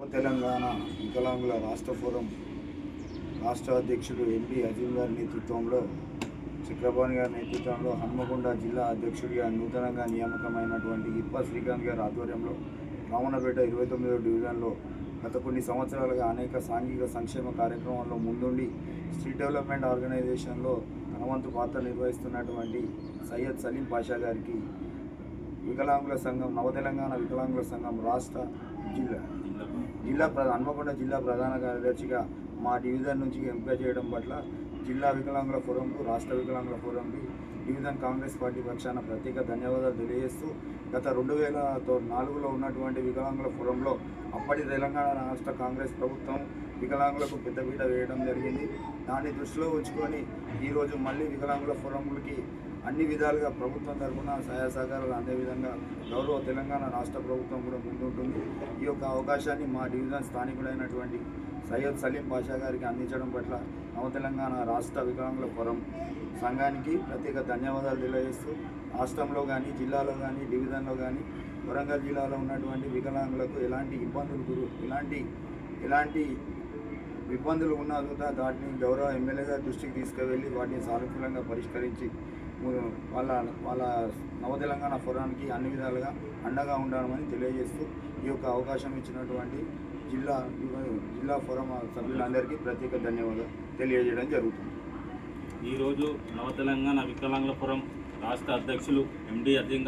తెలంగాణ వికలాంగుల రాష్ట్ర ఫోరం రాష్ట్ర అధ్యక్షుడు ఎంపీ అజీం గారి నేతృత్వంలో, చక్రపాణి గారి నేతృత్వంలో హన్మకొండ జిల్లా అధ్యక్షుడిగా నూతనంగా నియామకమైనటువంటి ఇప్ప శ్రీకాంత్ గారి ఆధ్వర్యంలో రామన్నపేట 29వ డివిజన్లో గత కొన్ని సంవత్సరాలుగా అనేక సాంఘిక సంక్షేమ కార్యక్రమాల్లో ముందుండి స్ట్రీట్ డెవలప్మెంట్ ఆర్గనైజేషన్లో తనవంతు పాత్ర నిర్వహిస్తున్నటువంటి సయ్యద్ సలీం పాషా గారికి వికలాంగుల సంఘం, నవతెలంగాణ వికలాంగుల సంఘం రాష్ట్ర హన్మకొండ జిల్లా ప్రధాన కార్యదర్శిగా మా డివిజన్ నుంచి ఎంపిక చేయడం పట్ల జిల్లా వికలాంగుల ఫోరంకు, రాష్ట్ర వికలాంగుల ఫోరంకి డివిజన్ కాంగ్రెస్ పార్టీ పక్షాన ప్రత్యేక ధన్యవాదాలు తెలియజేస్తూ, గత 2004లో ఉన్నటువంటి వికలాంగుల ఫోరంలో అప్పటి తెలంగాణ రాష్ట్ర కాంగ్రెస్ ప్రభుత్వం వికలాంగులకు పెద్దపీట వేయడం జరిగింది. దాన్ని దృష్టిలో ఉంచుకొని ఈరోజు మళ్ళీ వికలాంగుల ఫోరంలకి అన్ని విధాలుగా ప్రభుత్వం తరఫున సహాయ సహకారాలు అందే విధంగా గౌరవ తెలంగాణ రాష్ట్ర ప్రభుత్వం కూడా ముందుంటుంది. ఈ యొక్క అవకాశాన్ని మా డివిజన్ స్థానికుడైనటువంటి సయ్యద్ సలీం పాషా గారికి అందించడం పట్ల నవతెలంగాణ రాష్ట్ర వికలాంగుల ఫోరం సంఘానికి ప్రత్యేక ధన్యవాదాలు తెలియజేస్తూ, రాష్ట్రంలో కానీ, జిల్లాలో కానీ, డివిజన్లో కానీ, వరంగల్ జిల్లాలో ఉన్నటువంటి వికలాంగులకు ఎలాంటి ఇబ్బందులు ఉన్నా కూడా వాటిని గౌరవ ఎమ్మెల్యే గారి దృష్టికి తీసుకువెళ్ళి వాటిని సానుకూలంగా పరిష్కరించి వాళ్ళ నవతెలంగాణ ఫోరానికి అన్ని విధాలుగా అండగా ఉండాలని తెలియజేస్తూ, ఈ యొక్క అవకాశం ఇచ్చినటువంటి జిల్లా ఫోరం సభ్యులందరికీ ప్రత్యేక ధన్యవాదాలు తెలియజేయడం జరుగుతుంది. ఈరోజు నవతెలంగాణ వికలాంగుల ఫోరం రాష్ట్ర అధ్యక్షులు ఎండి అజీం